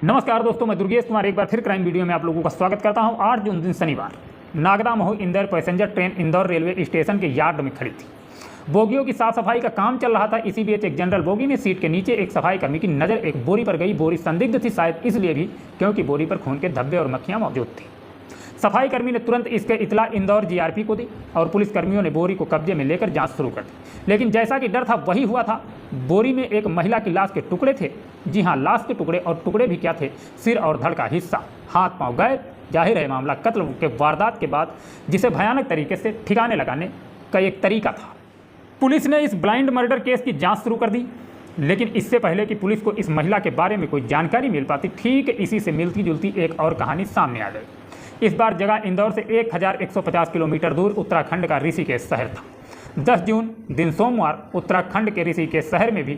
नमस्कार दोस्तों, मैं दुर्गेश कुमार एक बार फिर क्राइम वीडियो में आप लोगों का स्वागत करता हूं। 8 जून दिन शनिवार Nagda Mhow Indore passenger train Indore railway station के यार्ड में खड़ी थी। बोगियों की साफ सफाई का काम चल रहा था। इसी बीच एक जनरल बोगी में सीट के नीचे एक सफाई कर्मी की नज़र एक बोरी पर गई। बोरी संदिग्ध थी, शायद इसलिए भी क्योंकि बोरी पर खून के धब्बे और मक्खियां मौजूद थी। सफाई कर्मी ने तुरंत इसके इतला इंदौर जीआरपी को दी और पुलिस कर्मियों ने बोरी को कब्जे में लेकर जांच शुरू कर दी। लेकिन जैसा कि डर था वही हुआ था। बोरी में एक महिला की लाश के टुकड़े थे। जी हाँ, लाश के टुकड़े, और टुकड़े भी क्या थे, सिर और धड़ का हिस्सा, हाथ पांव गए। जाहिर है मामला कत्ल के वारदात के बाद जिसे भयानक तरीके से ठिकाने लगाने का एक तरीका था। पुलिस ने इस ब्लाइंड मर्डर केस की जांच शुरू कर दी। लेकिन इससे पहले कि पुलिस को इस महिला के बारे में कोई जानकारी मिल पाती, ठीक इसी से मिलती जुलती एक और कहानी सामने आ गई। इस बार जगह इंदौर से 1150 किलोमीटर दूर उत्तराखंड का ऋषिकेश शहर था। 10 जून दिन सोमवार उत्तराखंड के ऋषिकेश शहर में भी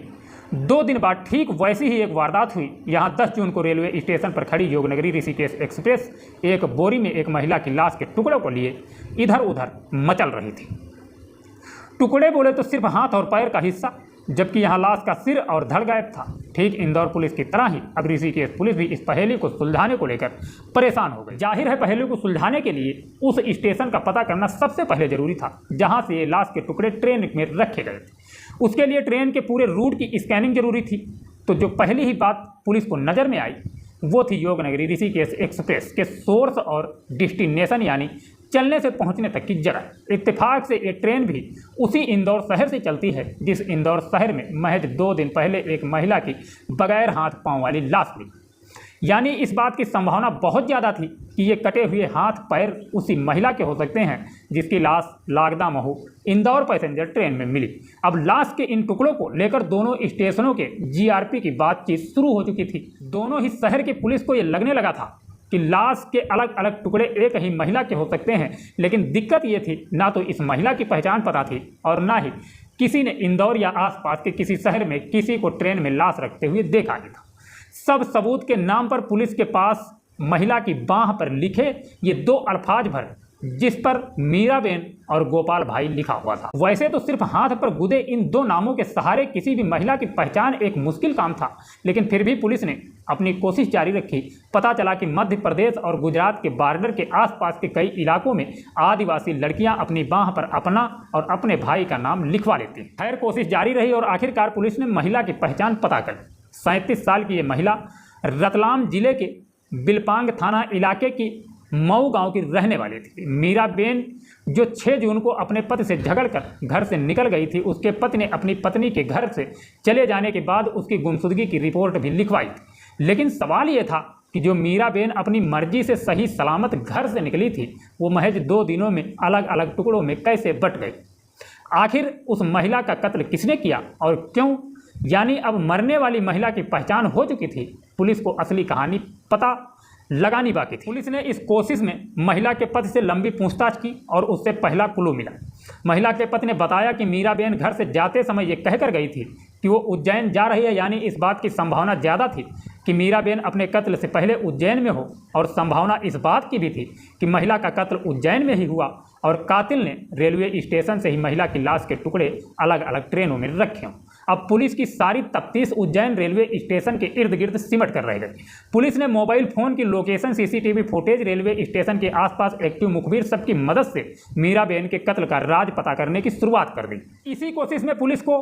2 दिन बाद ठीक वैसी ही एक वारदात हुई। यहाँ 10 जून को रेलवे स्टेशन पर खड़ी योगनगरी ऋषिकेश एक्सप्रेस एक बोरी में एक महिला की लाश के टुकड़ों को लिए इधर उधर मचल रही थी। टुकड़े बोले तो सिर्फ हाथ और पैर का हिस्सा, जबकि यहाँ लाश का सिर और धड़ गायब था। ठीक इंदौर पुलिस की तरह ही अब ऋषिकेश पुलिस भी इस पहेली को सुलझाने को लेकर परेशान हो गई। जाहिर है पहेली को सुलझाने के लिए उस स्टेशन का पता करना सबसे पहले जरूरी था जहाँ से ये लाश के टुकड़े ट्रेन में रखे गए थे। उसके लिए ट्रेन के पूरे रूट की स्कैनिंग जरूरी थी। तो जो पहली ही बात पुलिस को नज़र में आई वो थी योगनगरी ऋषिकेश एक्सप्रेस के सोर्स और डेस्टिनेशन, यानी चलने से पहुंचने तक की जगह। इत्तेफाक से ये ट्रेन भी उसी इंदौर शहर से चलती है जिस इंदौर शहर में महज 2 दिन पहले एक महिला की बगैर हाथ पांव वाली लाश मिली। यानी इस बात की संभावना बहुत ज़्यादा थी कि ये कटे हुए हाथ पैर उसी महिला के हो सकते हैं जिसकी लाश नागदा महू इंदौर पैसेंजर ट्रेन में मिली। अब लाश के इन टुकड़ों को लेकर दोनों स्टेशनों के जीआरपी की बातचीत शुरू हो चुकी थी। दोनों ही शहर की पुलिस को ये लगने लगा था कि लाश के अलग अलग टुकड़े एक ही महिला के हो सकते हैं। लेकिन दिक्कत ये थी, ना तो इस महिला की पहचान पता थी और ना ही किसी ने इंदौर या आसपास के किसी शहर में किसी को ट्रेन में लाश रखते हुए देखा ही था। सब सबूत के नाम पर पुलिस के पास महिला की बांह पर लिखे ये 2 अल्फाज भर, जिस पर मीराबेन और गोपाल भाई लिखा हुआ था। वैसे तो सिर्फ हाथ पर गुदे इन 2 नामों के सहारे किसी भी महिला की पहचान एक मुश्किल काम था, लेकिन फिर भी पुलिस ने अपनी कोशिश जारी रखी। पता चला कि मध्य प्रदेश और गुजरात के बॉर्डर के आसपास के कई इलाकों में आदिवासी लड़कियां अपनी बांह पर अपना और अपने भाई का नाम लिखवा लेती। खैर, कोशिश जारी रही और आखिरकार पुलिस ने महिला की पहचान पता कर ली। 37 साल की ये महिला रतलाम जिले के बिलपांग थाना इलाके की मऊ गांव की रहने वाली थी। मीराबेन जो 6 जून को अपने पति से झगड़कर घर से निकल गई थी, उसके पति ने अपनी पत्नी के घर से चले जाने के बाद उसकी गुमशुदगी की रिपोर्ट भी लिखवाई थी। लेकिन सवाल ये था कि जो मीराबेन अपनी मर्जी से सही सलामत घर से निकली थी, वो महज 2 दिनों में अलग अलग टुकड़ों में कैसे बट गई। आखिर उस महिला का कत्ल किसने किया और क्यों? यानी अब मरने वाली महिला की पहचान हो चुकी थी। पुलिस को असली कहानी पता लगानी बाकी थी। पुलिस ने इस कोशिश में महिला के पति से लंबी पूछताछ की और उससे पहला क्लू मिला। महिला के पति ने बताया कि मीराबेन घर से जाते समय ये कहकर गई थी कि वो उज्जैन जा रही है। यानी इस बात की संभावना ज़्यादा थी कि मीराबेन अपने कत्ल से पहले उज्जैन में हो, और संभावना इस बात की भी थी कि महिला का कत्ल उज्जैन में ही हुआ और कातिल ने रेलवे स्टेशन से ही महिला की लाश के टुकड़े अलग अलग ट्रेनों में रखे हों। अब पुलिस की सारी तफ्तीश उज्जैन रेलवे स्टेशन के इर्द गिर्द सिमट कर रह गई। पुलिस ने मोबाइल फ़ोन की location, CCTV footage, railway station के आसपास एक्टिव मुखबिर सबकी मदद से मीराबेन के कत्ल का राज पता करने की शुरुआत कर दी। इसी कोशिश में पुलिस को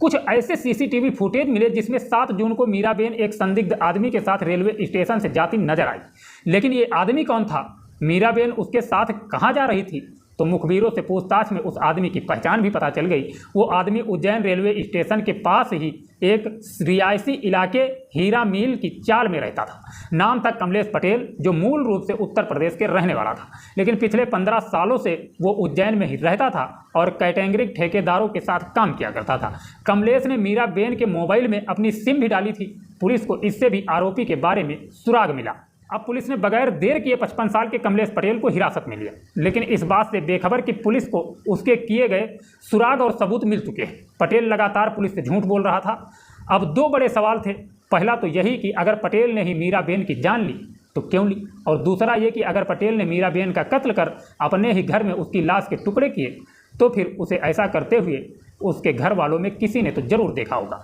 कुछ ऐसे सीसीटीवी फुटेज मिले जिसमें 7 जून को मीराबेन एक संदिग्ध आदमी के साथ रेलवे स्टेशन से जाती नजर आई। लेकिन ये आदमी कौन था? मीराबेन उसके साथ कहाँ जा रही थी? तो मुखबिरों से पूछताछ में उस आदमी की पहचान भी पता चल गई। वो आदमी उज्जैन रेलवे स्टेशन के पास ही एक रिहायशी इलाके हीरा मिल की चाल में रहता था। नाम था कमलेश पटेल, जो मूल रूप से उत्तर प्रदेश के रहने वाला था, लेकिन पिछले 15 सालों से वो उज्जैन में ही रहता था और कैटेगरिक ठेकेदारों के साथ काम किया करता था। कमलेश ने मीराबेन के मोबाइल में अपनी सिम भी डाली थी। पुलिस को इससे भी आरोपी के बारे में सुराग मिला। अब पुलिस ने बगैर देर किए 55 साल के कमलेश पटेल को हिरासत में लिया। लेकिन इस बात से बेखबर कि पुलिस को उसके किए गए सुराग और सबूत मिल चुके हैं। पटेल लगातार पुलिस से झूठ बोल रहा था। अब 2 बड़े सवाल थे। पहला तो यही कि अगर पटेल ने ही मीराबेन की जान ली तो क्यों ली, और दूसरा ये कि अगर पटेल ने मीराबेन का कत्ल कर अपने ही घर में उसकी लाश के टुकड़े किए तो फिर उसे ऐसा करते हुए उसके घर वालों में किसी ने तो जरूर देखा होगा।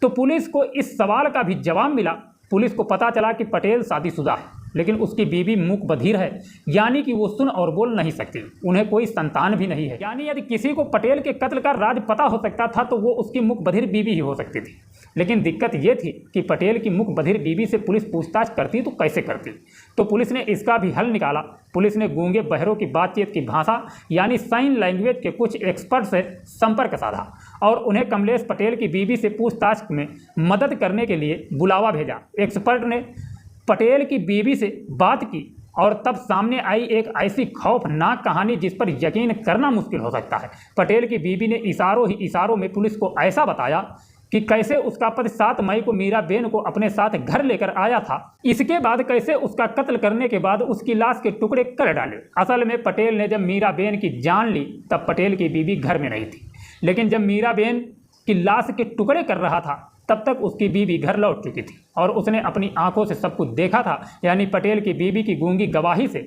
तो पुलिस को इस सवाल का भी जवाब मिला पुलिस को पता चला कि पटेल शादीशुदा है, लेकिन उसकी बीवी मूक बधिर है, यानी कि वो सुन और बोल नहीं सकती, उन्हें कोई संतान भी नहीं है। यानी यदि किसी को पटेल के कत्ल का राज पता हो सकता था तो वो उसकी मूक बधिर बीवी ही हो सकती थी। लेकिन दिक्कत ये थी कि पटेल की मूक बधिर बीवी से पुलिस पूछताछ करती तो कैसे करती। तो पुलिस ने इसका भी हल निकाला। पुलिस ने गूंगे बहरों की बातचीत की भाषा यानी साइन लैंग्वेज के कुछ एक्सपर्ट से संपर्क साधा और उन्हें कमलेश पटेल की बीवी से पूछताछ में मदद करने के लिए बुलावा भेजा। एक्सपर्ट ने पटेल की बीवी से बात की और तब सामने आई एक ऐसी खौफनाक कहानी जिस पर यकीन करना मुश्किल हो सकता है। पटेल की बीवी ने इशारों ही इशारों में पुलिस को ऐसा बताया कि कैसे उसका पति 7 मई को मीराबेन को अपने साथ घर लेकर आया था, इसके बाद कैसे उसका कत्ल करने के बाद उसकी लाश के टुकड़े कर डाले। असल में पटेल ने जब मीराबेन की जान ली तब पटेल की बीवी घर में नहीं थी, लेकिन जब मीराबेन की लाश के टुकड़े कर रहा था तब तक उसकी बीवी घर लौट चुकी थी और उसने अपनी आंखों से सब कुछ देखा था। यानी पटेल की बीवी की गूंगी गवाही से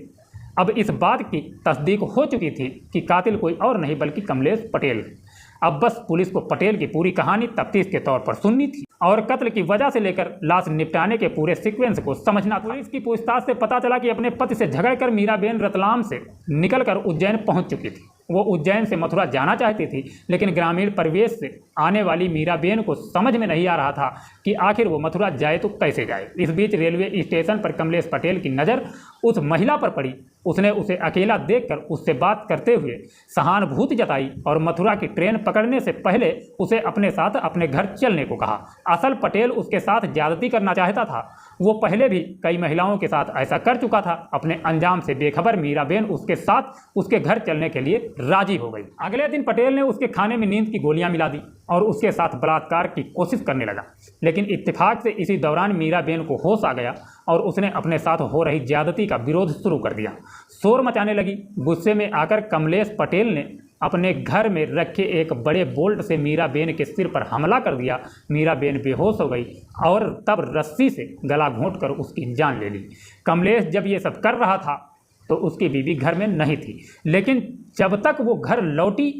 अब इस बात की तस्दीक हो चुकी थी कि कातिल कोई और नहीं बल्कि कमलेश पटेल है। अब बस पुलिस को पटेल की पूरी कहानी तफ्तीश के तौर पर सुननी थी और कत्ल की वजह से लेकर लाश निपटाने के पूरे सीक्वेंस को समझना। पुलिस की पूछताछ से पता चला कि अपने पति से झगड़कर मीराबेन रतलाम से निकलकर उज्जैन पहुंच चुकी थी। वो उज्जैन से मथुरा जाना चाहती थी, लेकिन ग्रामीण परिवेश से आने वाली मीराबेन को समझ में नहीं आ रहा था कि आखिर वो मथुरा जाए तो कैसे जाए। इस बीच रेलवे स्टेशन पर कमलेश पटेल की नज़र उस महिला पर पड़ी। उसने उसे अकेला देखकर उससे बात करते हुए सहानुभूति जताई और मथुरा की ट्रेन पकड़ने से पहले उसे अपने साथ अपने घर चलने को कहा। असल पटेल उसके साथ ज्यादती करना चाहता था। वो पहले भी कई महिलाओं के साथ ऐसा कर चुका था। अपने अंजाम से बेखबर मीराबेन उसके साथ उसके घर चलने के लिए राजी हो गई। अगले दिन पटेल ने उसके खाने में नींद की गोलियां मिला दी और उसके साथ बलात्कार की कोशिश करने लगा, लेकिन इत्तेफाक से इसी दौरान मीराबेन को होश आ गया और उसने अपने साथ हो रही ज्यादती का विरोध शुरू कर दिया। शोर मचाने लगी। गुस्से में आकर कमलेश पटेल ने अपने घर में रखे एक बड़े बोल्ट से मीराबेन के सिर पर हमला कर दिया। मीराबेन बेहोश हो गई और तब रस्सी से गला घोंटकर उसकी जान ले ली। कमलेश जब ये सब कर रहा था तो उसकी बीवी घर में नहीं थी, लेकिन जब तक वो घर लौटी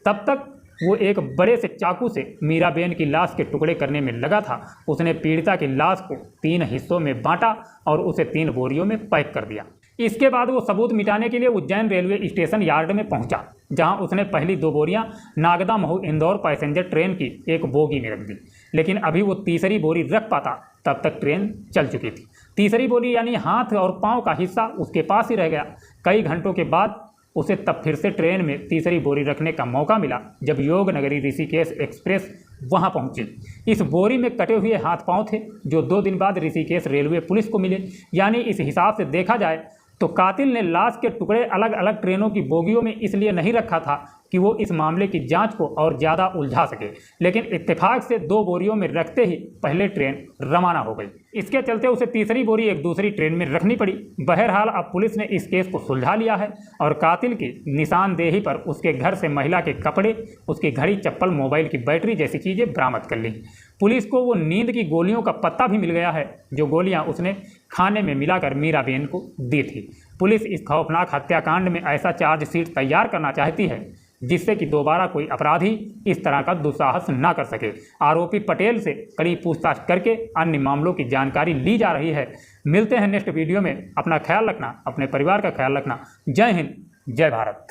तब तक वो एक बड़े से चाकू से मीराबेन की लाश के टुकड़े करने में लगा था। उसने पीड़िता की लाश को 3 हिस्सों में बांटा और उसे 3 बोरियों में पैक कर दिया। इसके बाद वो सबूत मिटाने के लिए उज्जैन रेलवे स्टेशन यार्ड में पहुंचा, जहां उसने पहली 2 बोरियां नागदा महू इंदौर पैसेंजर ट्रेन की एक बोगी में रख दी। लेकिन अभी वो तीसरी बोरी रख पाता तब तक ट्रेन चल चुकी थी। तीसरी बोरी यानी हाथ और पाँव का हिस्सा उसके पास ही रह गया। कई घंटों के बाद उसे तब फिर से ट्रेन में तीसरी बोरी रखने का मौका मिला जब योग नगरी ऋषिकेश एक्सप्रेस वहां पहुंची। इस बोरी में कटे हुए हाथ पांव थे जो 2 दिन बाद ऋषिकेश रेलवे पुलिस को मिले। यानी इस हिसाब से देखा जाए तो कातिल ने लाश के टुकड़े अलग अलग ट्रेनों की बोगियों में इसलिए नहीं रखा था कि वो इस मामले की जांच को और ज़्यादा उलझा सके, लेकिन इत्तेफाक से 2 बोरियों में रखते ही पहले ट्रेन रवाना हो गई। इसके चलते उसे तीसरी बोरी एक दूसरी ट्रेन में रखनी पड़ी। बहरहाल अब पुलिस ने इस केस को सुलझा लिया है और कातिल की निशानदेही पर उसके घर से महिला के कपड़े, उसकी घड़ी, चप्पल, मोबाइल की बैटरी जैसी चीज़ें बरामद कर ली। पुलिस को वो नींद की गोलियों का पत्ता भी मिल गया है जो गोलियां उसने खाने में मिलाकर मीराबेन को दी थी। पुलिस इस खौफनाक हत्याकांड में ऐसा चार्जशीट तैयार करना चाहती है जिससे कि दोबारा कोई अपराधी इस तरह का दुस्साहस न कर सके। आरोपी पटेल से कड़ी पूछताछ करके अन्य मामलों की जानकारी ली जा रही है। मिलते हैं नेक्स्ट वीडियो में। अपना ख्याल रखना, अपने परिवार का ख्याल रखना। जय हिंद, जय भारत।